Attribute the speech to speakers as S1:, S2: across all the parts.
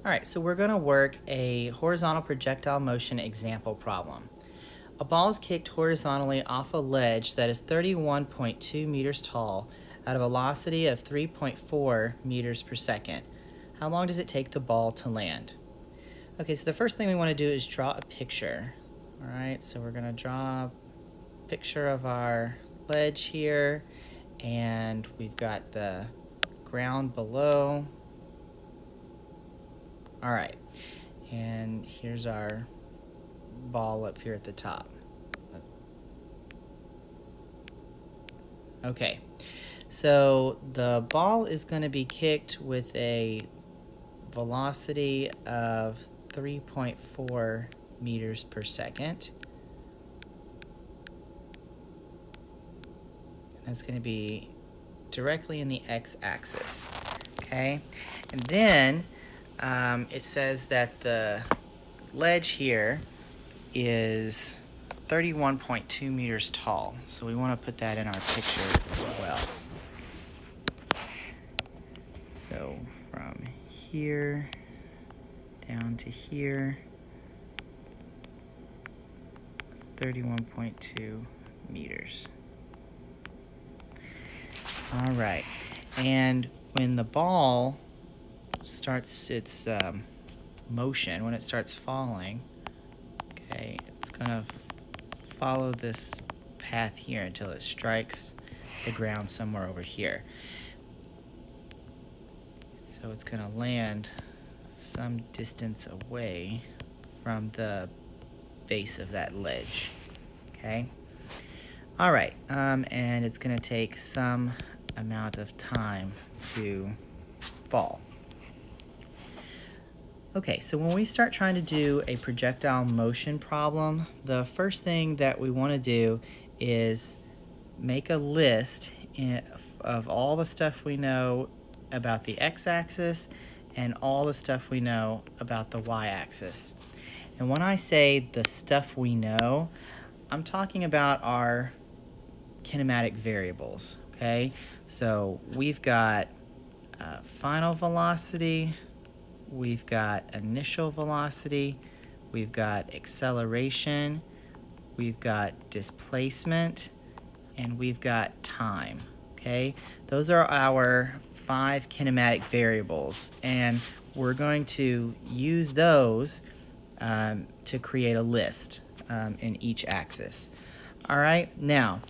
S1: All right, so we're going to work a horizontal projectile motion example problem. A ball is kicked horizontally off a ledge that is 31.2 meters tall at a velocity of 3.4 meters per second. How long does it take the ball to land? Okay, so the first thing we want to do is draw a picture. All right, so we're going to draw a picture of our ledge here, and we've got the ground below. All right, and here's our ball up here at the top. Okay, so the ball is going to be kicked with a velocity of 3.4 meters per second. That's going to be directly in the x-axis, okay? And then it says that the ledge here is 31.2 meters tall, so we want to put that in our picture as well. So from here down to here, it's 31.2 meters. All right, and when the ball starts its motion, when it starts falling, okay, it's going to follow this path here until it strikes the ground somewhere over here. So it's going to land some distance away from the base of that ledge, okay? All right, and it's going to take some amount of time to fall. Okay, so when we start trying to do a projectile motion problem, the first thing that we want to do is make a list of all the stuff we know about the x-axis and all the stuff we know about the y-axis. And when I say the stuff we know, I'm talking about our kinematic variables, okay? So we've got final velocity, we've got initial velocity, we've got acceleration, we've got displacement, and we've got time, okay? Those are our 5 kinematic variables, and we're going to use those to create a list in each axis. All right, now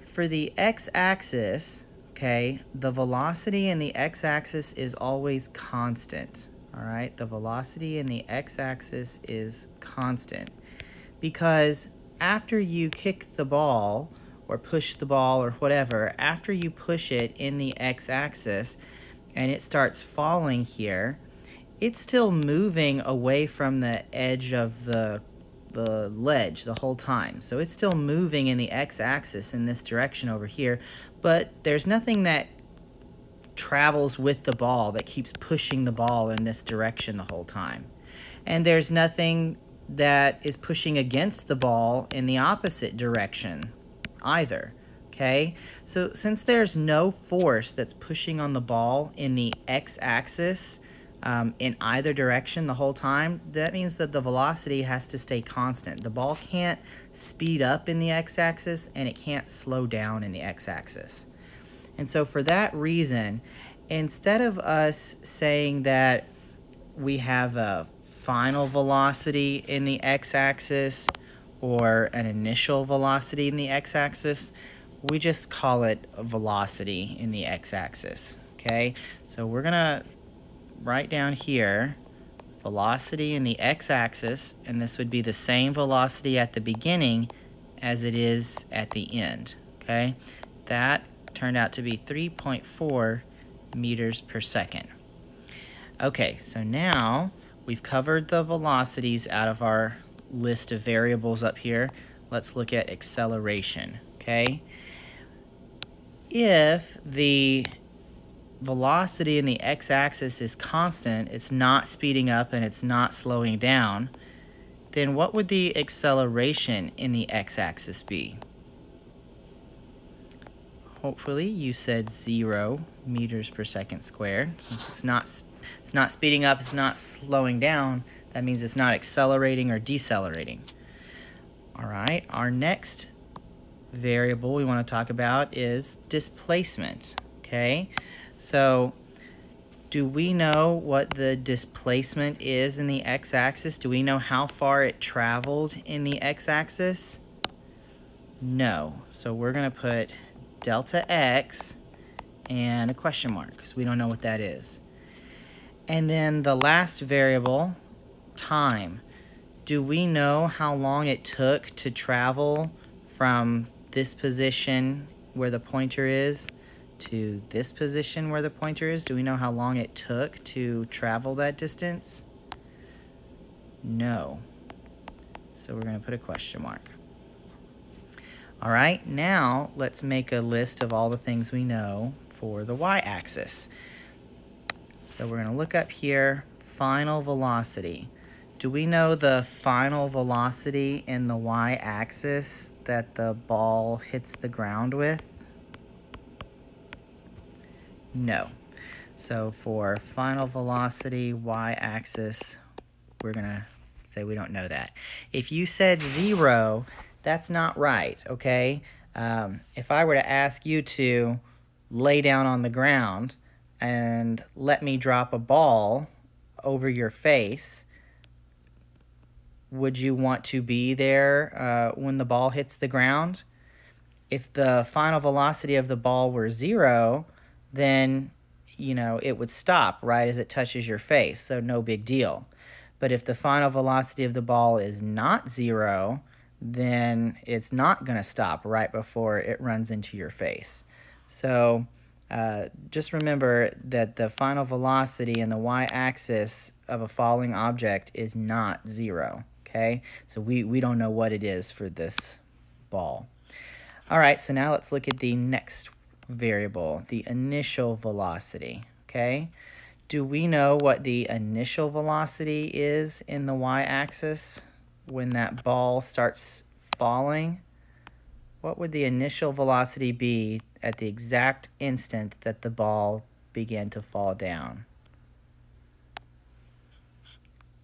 S1: for the x-axis, okay, the velocity in the x-axis is always constant. All right, the velocity in the x-axis is constant because after you kick the ball or push the ball or whatever, after you push it in the x-axis and it starts falling here, it's still moving away from the edge of the ledge the whole time. So it's still moving in the x-axis in this direction over here, but there's nothing that travels with the ball that keeps pushing the ball in this direction the whole time. And there's nothing that is pushing against the ball in the opposite direction either, okay? So since there's no force that's pushing on the ball in the x-axis in either direction the whole time, that means that the velocity has to stay constant. The ball can't speed up in the x-axis and it can't slow down in the x-axis. And so for that reason, instead of us saying that we have a final velocity in the x-axis or an initial velocity in the x-axis, we just call it a velocity in the x-axis, okay? So we're gonna write down here velocity in the x-axis, and this would be the same velocity at the beginning as it is at the end, okay? That turned out to be 3.4 meters per second. Okay, so now we've covered the velocities out of our list of variables up here. Let's look at acceleration, okay? If the velocity in the x-axis is constant, it's not speeding up and it's not slowing down, then what would the acceleration in the x-axis be? Hopefully you said 0 meters per second squared, since it's not It's not speeding up, it's not slowing down. That means it's not accelerating or decelerating. All right, our next variable we want to talk about is displacement. Okay, so do we know what the displacement is in the x-axis? Do we know how far it traveled in the x-axis? No. So we're going to put delta x and a question mark because we don't know what that is. And then the last variable, time. Do we know how long it took to travel from this position where the pointer is to this position where the pointer is? Do we know how long it took to travel that distance? No. So we're going to put a question mark. All right, now let's make a list of all the things we know for the y-axis. So we're going to look up here, final velocity. Do we know the final velocity in the y-axis that the ball hits the ground with? No. So for final velocity, y-axis, we're going to say we don't know that. If you said 0, that's not right, okay? If I were to ask you to lay down on the ground and let me drop a ball over your face, would you want to be there when the ball hits the ground? If the final velocity of the ball were 0, then, you know, it would stop right as it touches your face, so no big deal. But if the final velocity of the ball is not 0, then it's not going to stop right before it runs into your face. So just remember that the final velocity in the y-axis of a falling object is not 0. Okay, so we don't know what it is for this ball. All right, so now let's look at the next variable, the initial velocity. Okay, do we know what the initial velocity is in the y-axis when that ball starts falling? What would the initial velocity be at the exact instant that the ball began to fall down?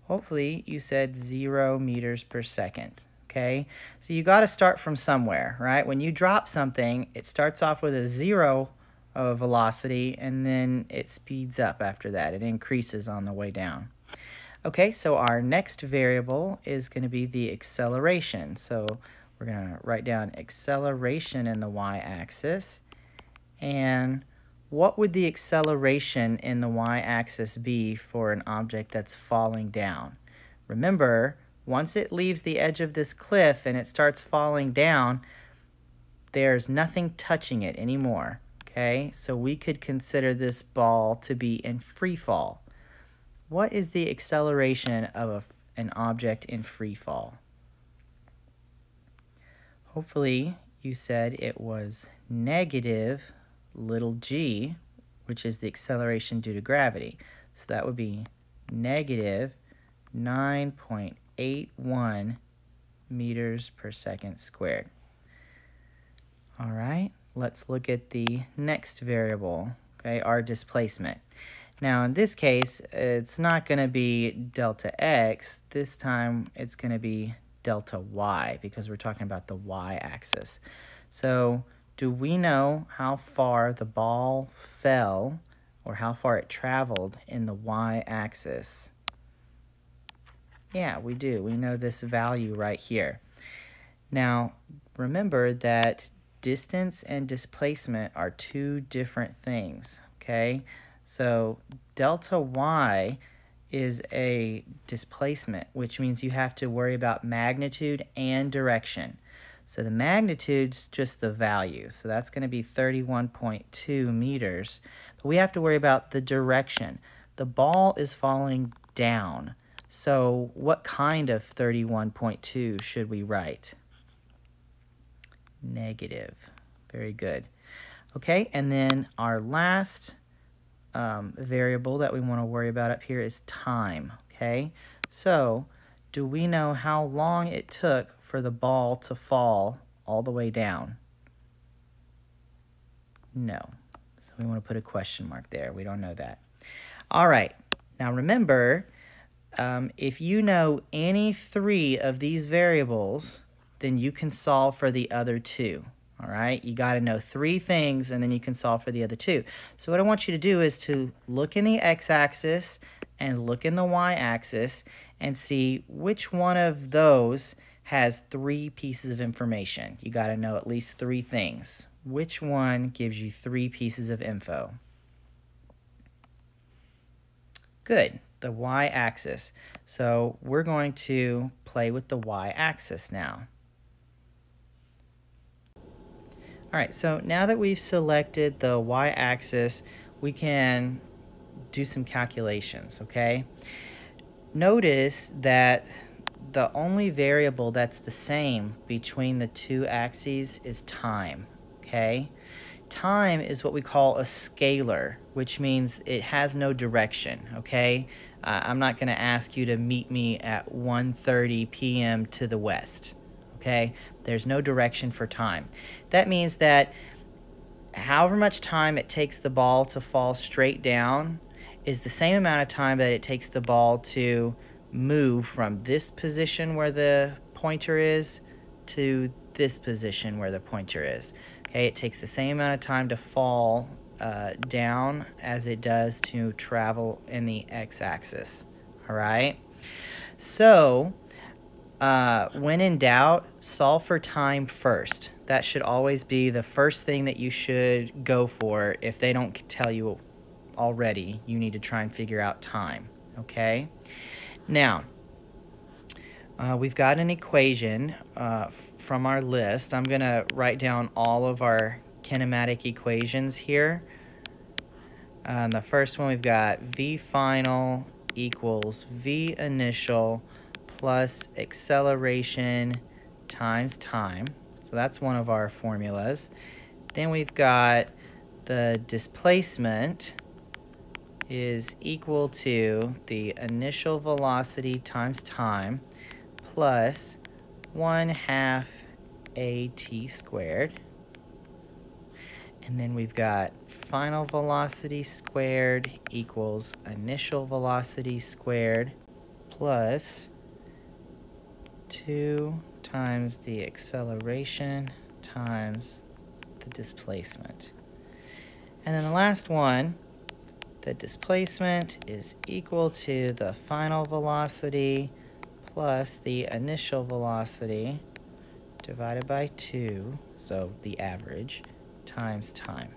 S1: Hopefully you said 0 meters per second, okay? So you got to start from somewhere, right? When you drop something, it starts off with a 0 velocity, and then it speeds up after that. It increases on the way down. Okay, so our next variable is going to be the acceleration. So we're going to write down acceleration in the y-axis. And what would the acceleration in the y-axis be for an object that's falling down? Remember, once it leaves the edge of this cliff and it starts falling down, there's nothing touching it anymore. Okay, so we could consider this ball to be in free fall. What is the acceleration of an object in free fall? Hopefully you said it was negative little g, which is the acceleration due to gravity. So that would be negative 9.81 meters per second squared. All right, let's look at the next variable, okay, our displacement. Now in this case, it's not going to be delta x. This time it's going to be delta y because we're talking about the y-axis. So do we know how far the ball fell or how far it traveled in the y-axis? Yeah, we do. We know this value right here. Now remember that distance and displacement are two different things, okay? So delta y is a displacement, which means you have to worry about magnitude and direction. So the magnitude's just the value, so that's going to be 31.2 meters. But we have to worry about the direction. The ball is falling down, so what kind of 31.2 should we write? Negative. Very good. Okay, and then our last variable that we want to worry about up here is time. Okay, so do we know how long it took for the ball to fall all the way down? No. So we want to put a question mark there. We don't know that. All right, Now remember, if you know any three of these variables, then you can solve for the other two. All right, you got to know three things and then you can solve for the other two. So what I want you to do is to look in the x-axis and look in the y-axis and see which one of those has three pieces of information. You got to know at least three things. Which one gives you three pieces of info? Good, the y-axis. So we're going to play with the y-axis now. All right, so now that we've selected the y-axis, we can do some calculations, okay? Notice that the only variable that's the same between the two axes is time, okay? Time is what we call a scalar, which means it has no direction, okay? I'm not going to ask you to meet me at 1:30 p.m. to the west, okay? There's no direction for time. That means that however much time it takes the ball to fall straight down is the same amount of time that it takes the ball to move from this position where the pointer is to this position where the pointer is. Okay, it takes the same amount of time to fall down as it does to travel in the x-axis. All right? So, when in doubt, solve for time first. That should always be the first thing that you should go for. If they don't tell you already, you need to try and figure out time. Okay? Now, we've got an equation from our list. I'm going to write down all of our kinematic equations here. The first one, we've got V final equals V initial plus acceleration times time. So that's one of our formulas. Then we've got the displacement is equal to the initial velocity times time plus 1/2 AT squared. And then we've got final velocity squared equals initial velocity squared plus 2 times the acceleration times the displacement. And then the last one, the displacement is equal to the final velocity plus the initial velocity divided by 2, so the average, times time.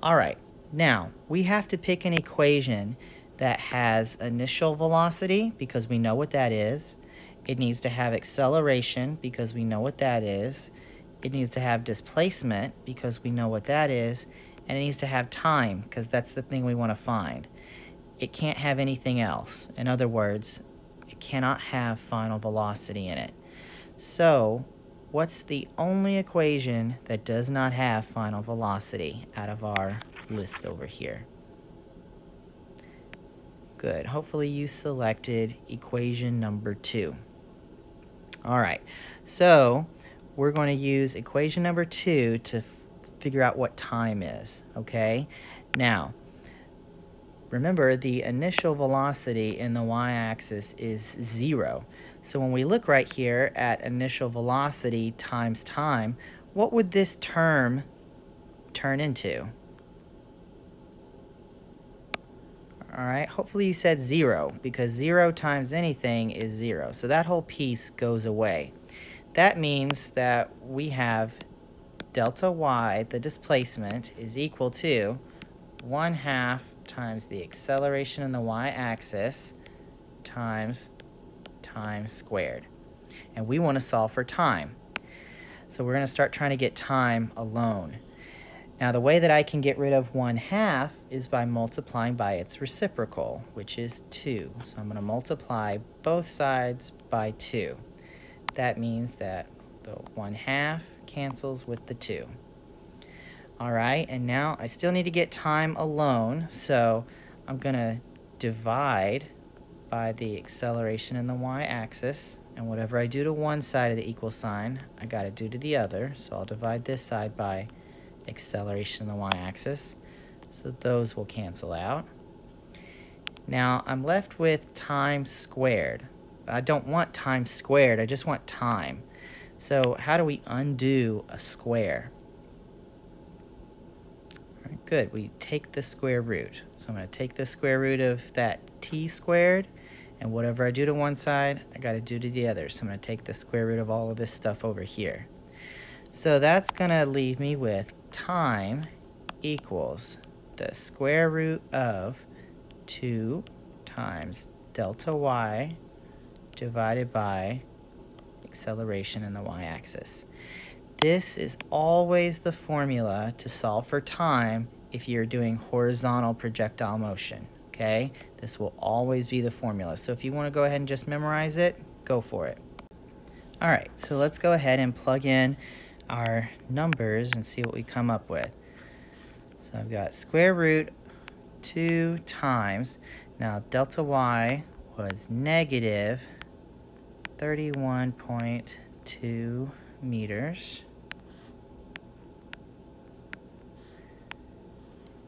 S1: All right, now we have to pick an equation that has initial velocity because we know what that is. It needs to have acceleration because we know what that is. It needs to have displacement because we know what that is. And it needs to have time because that's the thing we want to find. It can't have anything else. In other words, it cannot have final velocity in it. So, what's the only equation that does not have final velocity out of our list over here? Good. Hopefully you selected equation number 2. All right. So, we're going to use equation number 2 to figure out what time is, okay? Now, remember the initial velocity in the y-axis is 0. So when we look right here at initial velocity times time, what would this term turn into? All right, hopefully you said 0 because 0 times anything is 0. So that whole piece goes away. That means that we have delta y, the displacement, is equal to 1/2 times the acceleration in the y-axis times time squared. And we want to solve for time. So we're going to start trying to get time alone. Now the way that I can get rid of 1/2 is by multiplying by its reciprocal, which is 2. So I'm going to multiply both sides by 2. That means that the 1/2 cancels with the 2. All right, and now I still need to get time alone, so I'm going to divide by the acceleration in the y-axis, and whatever I do to one side of the equal sign, I got to do to the other, so I'll divide this side by acceleration in the y-axis, so those will cancel out. Now I'm left with time squared. I don't want time squared, I just want time. So how do we undo a square? All right, good, we take the square root. So I'm going to take the square root of that t squared, and whatever I do to one side, I got to do to the other. So I'm going to take the square root of all of this stuff over here. So that's going to leave me with time equals the square root of 2 times delta y divided by acceleration in the y-axis. This is always the formula to solve for time if you're doing horizontal projectile motion, okay? This will always be the formula. So if you want to go ahead and just memorize it, go for it. All right, so let's go ahead and plug in our numbers and see what we come up with. So I've got square root 2 times, now delta y was negative 31.2 meters.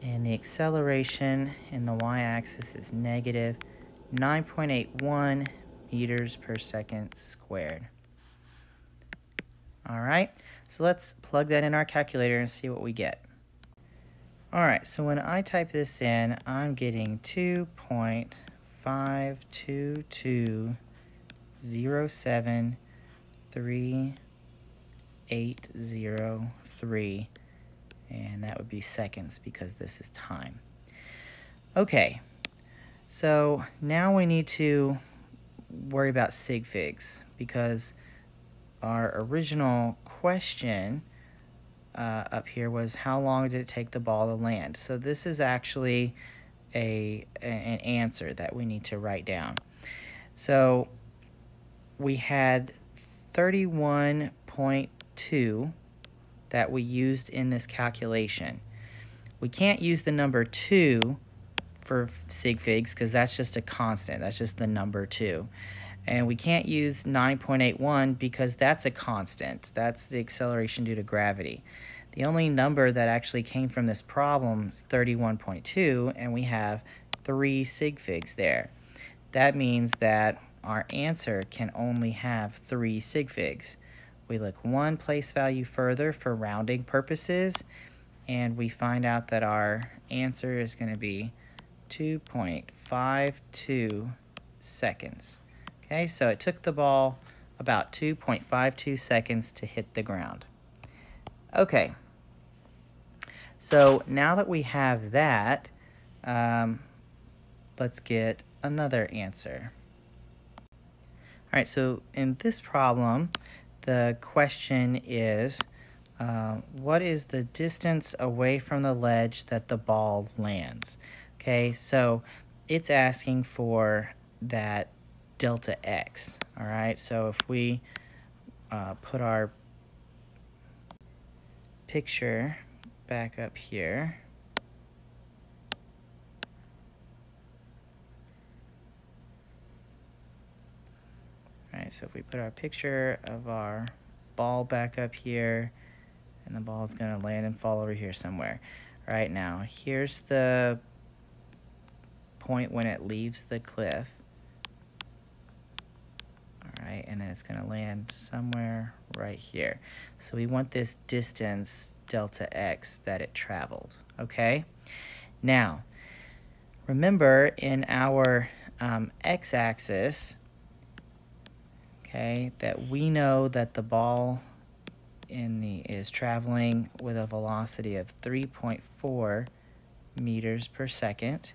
S1: And the acceleration in the y-axis is negative 9.81 meters per second squared. All right, so let's plug that in our calculator and see what we get. All right, so when I type this in, I'm getting 2.522073803, and that would be seconds because this is time. Okay, so now we need to worry about sig figs because our original question up here was how long did it take the ball to land. So this is actually an answer that we need to write down. So we had 31.2 that we used in this calculation. We can't use the number 2 for sig figs because that's just a constant. That's just the number 2. And we can't use 9.81 because that's a constant. That's the acceleration due to gravity. The only number that actually came from this problem is 31.2, and we have 3 sig figs there. That means that our answer can only have 3 sig figs. We look one place value further for rounding purposes, and we find out that our answer is going to be 2.52 seconds. Okay, so it took the ball about 2.52 seconds to hit the ground. Okay, so now that we have that, let's get another answer. All right, so in this problem, the question is, what is the distance away from the ledge that the ball lands? Okay, so it's asking for that delta x. All right, so if we put our picture back up here, all right, so if we put our picture of our ball back up here, and the ball is going to land and fall over here somewhere. Right now, here's the point when it leaves the cliff. Right, and then it's going to land somewhere right here. So we want this distance, delta x, that it traveled, okay? Now, remember in our x-axis, okay, that we know that the ball is traveling with a velocity of 3.4 meters per second.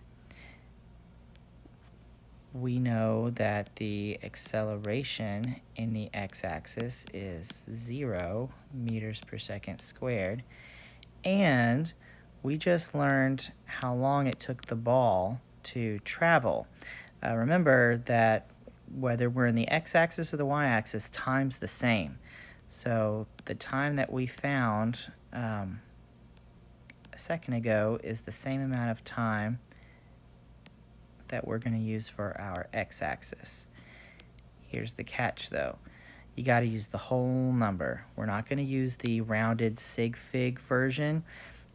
S1: We know that the acceleration in the x-axis is 0 meters per second squared, and we just learned how long it took the ball to travel. Remember that whether we're in the x-axis or the y-axis, time's the same. So the time that we found a second ago is the same amount of time that we're going to use for our x-axis. Here's the catch though. You got to use the whole number. We're not going to use the rounded sig fig version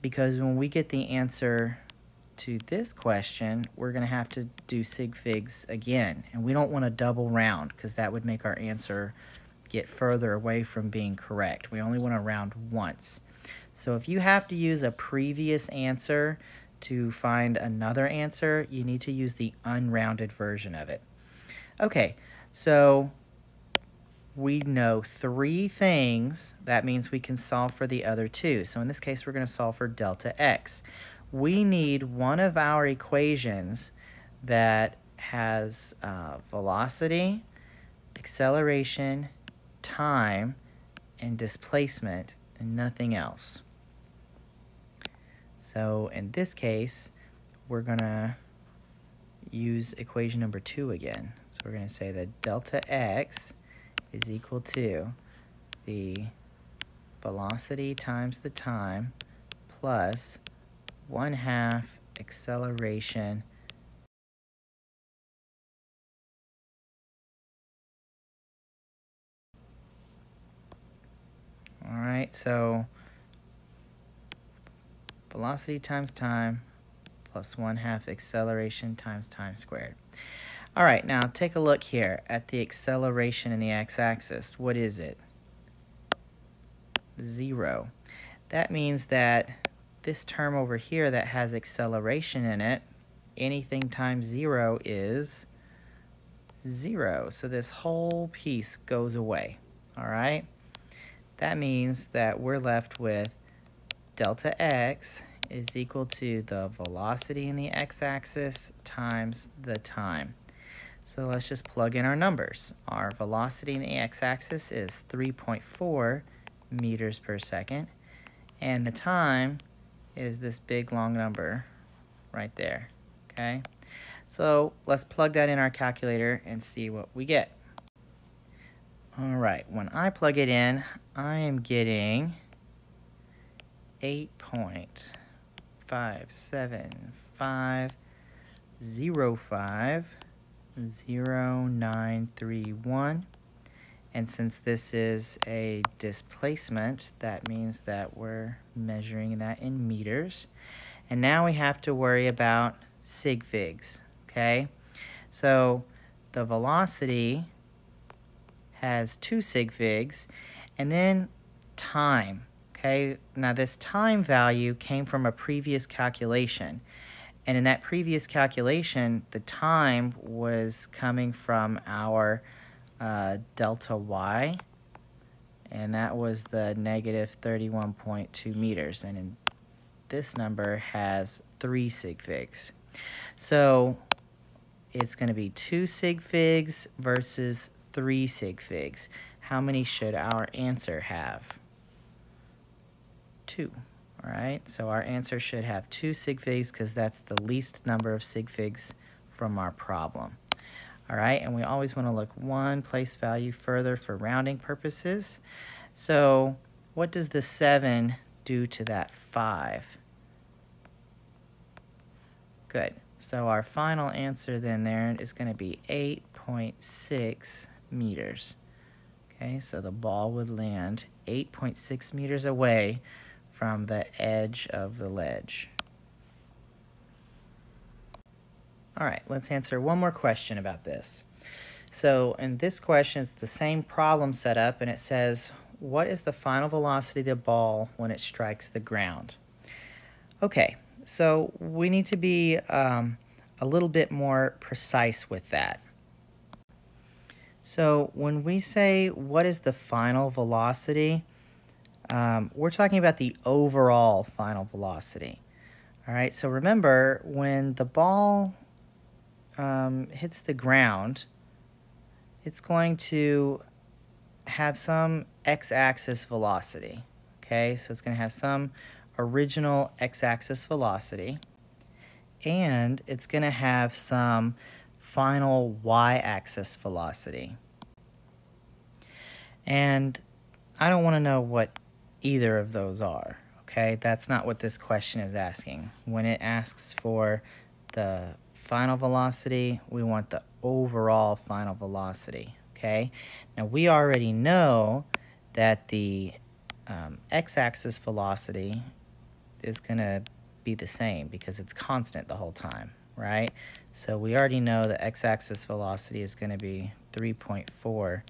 S1: because when we get the answer to this question, we're going to have to do sig figs again. And we don't want to double round because that would make our answer get further away from being correct. We only want to round once. So if you have to use a previous answer to find another answer, you need to use the unrounded version of it. Okay, so we know 3 things. That means we can solve for the other 2. So in this case, we're going to solve for delta x. We need one of our equations that has velocity, acceleration, time, and displacement, and nothing else. So in this case, we're going to use equation number 2 again. So we're going to say that delta x is equal to the velocity times the time plus 1/2 acceleration all right, so velocity times time plus 1/2 acceleration times time squared. All right, now take a look here at the acceleration in the x-axis. What is it? 0. That means that this term over here that has acceleration in it, anything times 0 is 0. So this whole piece goes away. All right? That means that we're left with delta x is equal to the velocity in the x-axis times the time. So let's just plug in our numbers. Our velocity in the x-axis is 3.4 meters per second, and the time is this big long number right there, okay? So let's plug that in our calculator and see what we get. All right, when I plug it in, I am getting 8.575050931. And since this is a displacement, that means that we're measuring that in meters. And now we have to worry about sig figs, okay? So the velocity has 2 sig figs, and then time, okay? Now this time value came from a previous calculation. And in that previous calculation, the time was coming from our delta y, and that was the negative 31.2 meters, and in this number has 3 sig figs. So it's going to be 2 sig figs versus 3 sig figs. How many should our answer have? 2. All right, so our answer should have 2 sig figs because that's the least number of sig figs from our problem. All right, and we always want to look one place value further for rounding purposes. So what does the 7 do to that 5? Good. So our final answer then there is going to be 8.6 meters. Okay, so the ball would land 8.6 meters away from the edge of the ledge. All right, let's answer one more question about this. So in this question, it's the same problem set up, and it says, what is the final velocity of the ball when it strikes the ground? Okay, so we need to be a little bit more precise with that. So when we say what is the final velocity, we're talking about the overall final velocity. All right, so remember when the ball hits the ground, it's going to have some x-axis velocity, okay? So it's going to have some original x-axis velocity, and it's going to have some final y-axis velocity. And I don't want to know what either of those are, okay? That's not what this question is asking. When it asks for the final velocity, we want the overall final velocity, okay? Now we already know that the x-axis velocity is going to be the same because it's constant the whole time, right? So we already know the x-axis velocity is going to be 3.4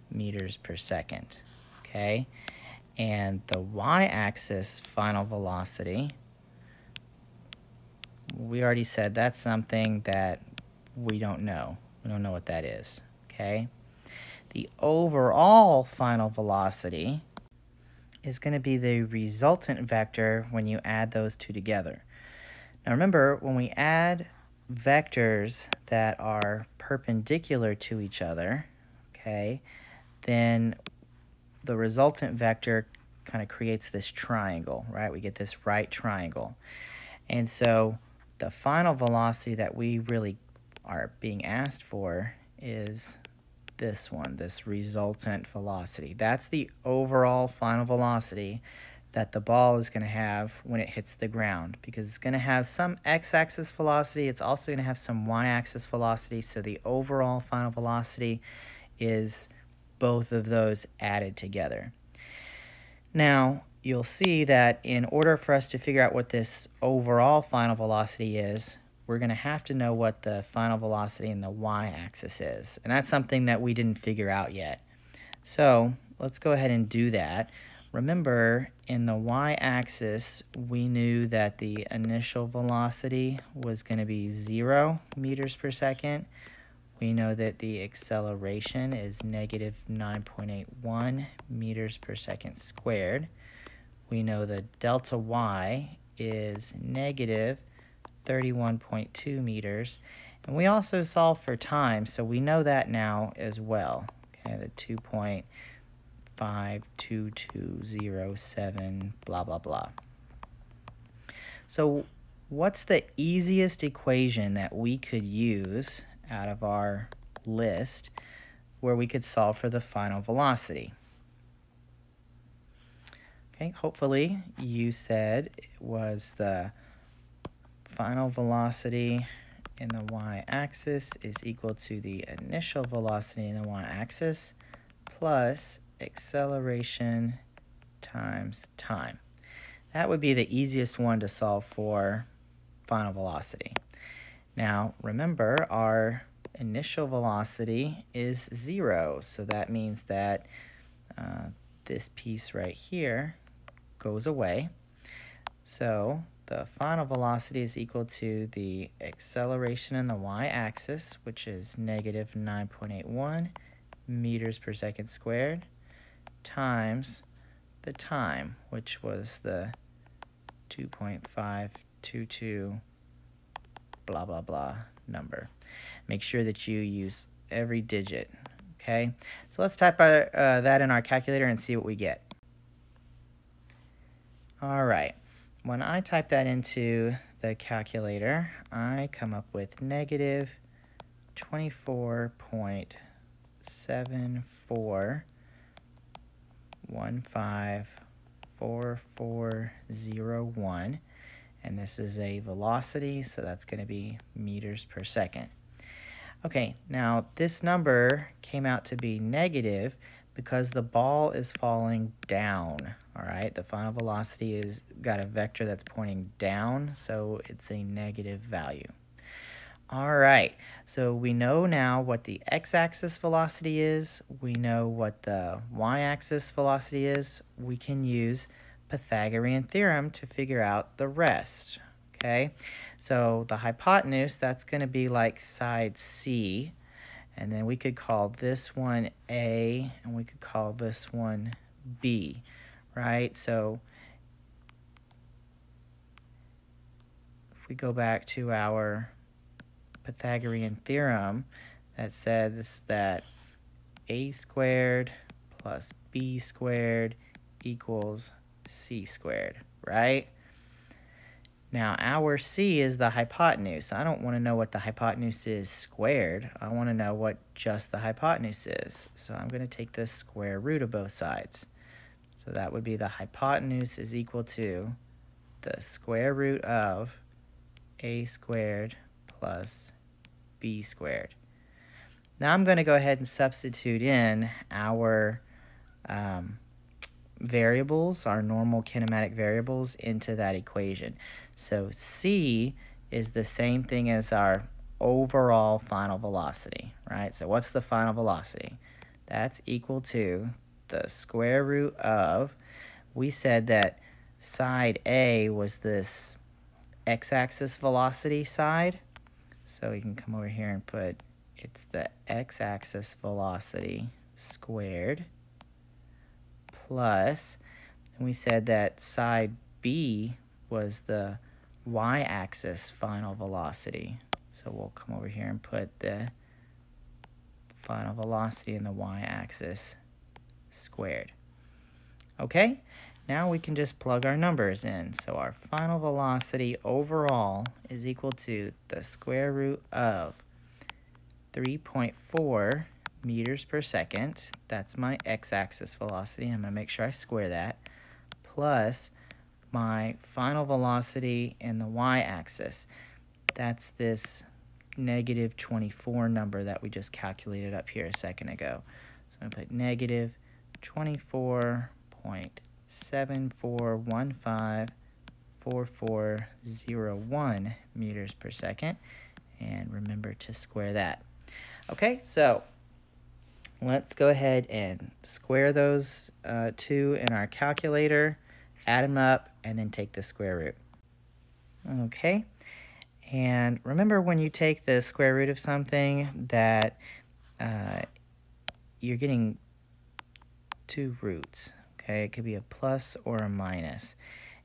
S1: meters per second, okay? And the y-axis final velocity, we already said that's something that we don't know. We don't know what that is, okay? The overall final velocity is going to be the resultant vector when you add those two together. Now remember, when we add vectors that are perpendicular to each other, okay, then the resultant vector kind of creates this triangle, right? We get this right triangle. And so the final velocity that we really are being asked for is this one, this resultant velocity. That's the overall final velocity that the ball is going to have when it hits the ground, because it's going to have some x-axis velocity. It's also going to have some y-axis velocity. So the overall final velocity is both of those added together. Now, you'll see that in order for us to figure out what this overall final velocity is, we're going to have to know what the final velocity in the y-axis is. And that's something that we didn't figure out yet. So let's go ahead and do that. Remember, in the y-axis, we knew that the initial velocity was going to be 0 meters per second. We know that the acceleration is negative 9.81 meters per second squared. We know the delta y is negative 31.2 meters. And we also solve for time, so we know that now as well. Okay, the 2.52207, blah, blah, blah. So what's the easiest equation that we could use out of our list where we could solve for the final velocity? Okay, hopefully you said it was the final velocity in the y-axis is equal to the initial velocity in the y-axis plus acceleration times time. That would be the easiest one to solve for final velocity. Now, remember, our initial velocity is 0, so that means that this piece right here goes away. So the final velocity is equal to the acceleration in the y-axis, which is negative 9.81 meters per second squared, times the time, which was the 2.522 blah, blah, blah number. Make sure that you use every digit, okay? So let's type that in our calculator and see what we get. All right. When I type that into the calculator, I come up with negative 24.74154401, and this is a velocity, so that's going to be meters per second. Okay, now this number came out to be negative because the ball is falling down. All right, the final velocity is got a vector that's pointing down, so it's a negative value. All right, so we know now what the x-axis velocity is. We know what the y-axis velocity is. We can use Pythagorean theorem to figure out the rest. Okay, so the hypotenuse, that's going to be like side C, and then we could call this one A, and we could call this one B. Right, so if we go back to our Pythagorean theorem that says that a squared plus b squared equals c squared, right? Now our c is the hypotenuse. I don't want to know what the hypotenuse is squared. I want to know what just the hypotenuse is. So I'm going to take the square root of both sides. So that would be the hypotenuse is equal to the square root of a squared plus b squared. Now I'm going to go ahead and substitute in our variables, our normal kinematic variables, into that equation. So c is the same thing as our overall final velocity, right? So what's the final velocity? That's equal to the square root of, we said that side A was this x-axis velocity side. So you can come over here and put, it's the x-axis velocity squared plus, and we said that side B was the y-axis final velocity. So we'll come over here and put the final velocity in the y-axis squared. Okay, now we can just plug our numbers in. So our final velocity overall is equal to the square root of 3.4 meters per second. That's my x-axis velocity. I'm going to make sure I square that. Plus my final velocity in the y-axis. That's this negative 24 number that we just calculated up here a second ago. So I'm going to put negative 24.74154401 meters per second. And remember to square that. Okay, so let's go ahead and square those two in our calculator, add them up, and then take the square root. Okay, and remember when you take the square root of something that you're getting two roots. Okay, it could be a plus or a minus.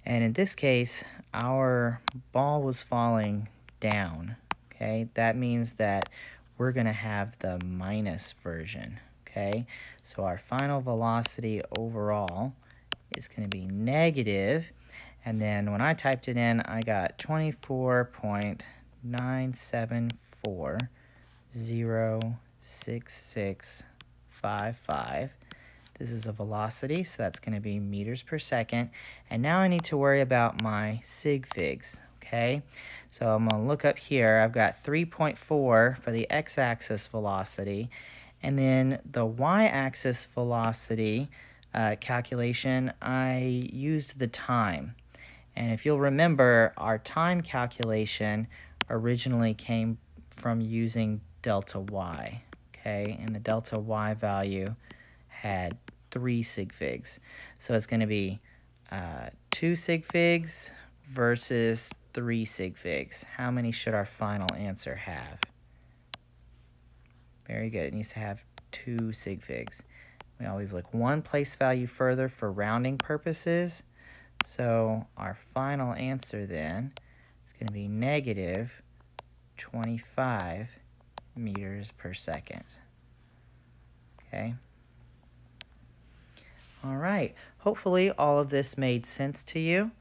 S1: And in this case, our ball was falling down. Okay, that means that we're going to have the minus version. Okay, so our final velocity overall is going to be negative. And then when I typed it in, I got 24.9740665. This is a velocity, so that's going to be meters per second. And now I need to worry about my sig figs. Okay, so I'm going to look up here. I've got 3.4 for the x-axis velocity, and then the y-axis velocity calculation, I used the time. And if you'll remember, our time calculation originally came from using delta y. Okay, and the delta y value had 3 sig figs. So it's going to be 2 sig figs versus 3 sig figs. How many should our final answer have? Very good. It needs to have 2 sig figs. We always look one place value further for rounding purposes. So our final answer then is going to be negative 25 meters per second. Okay. All right. Hopefully all of this made sense to you,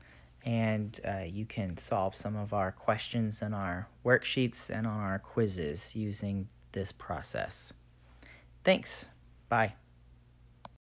S1: and you can solve some of our questions in our worksheets and on our quizzes using this process. Thanks. Bye.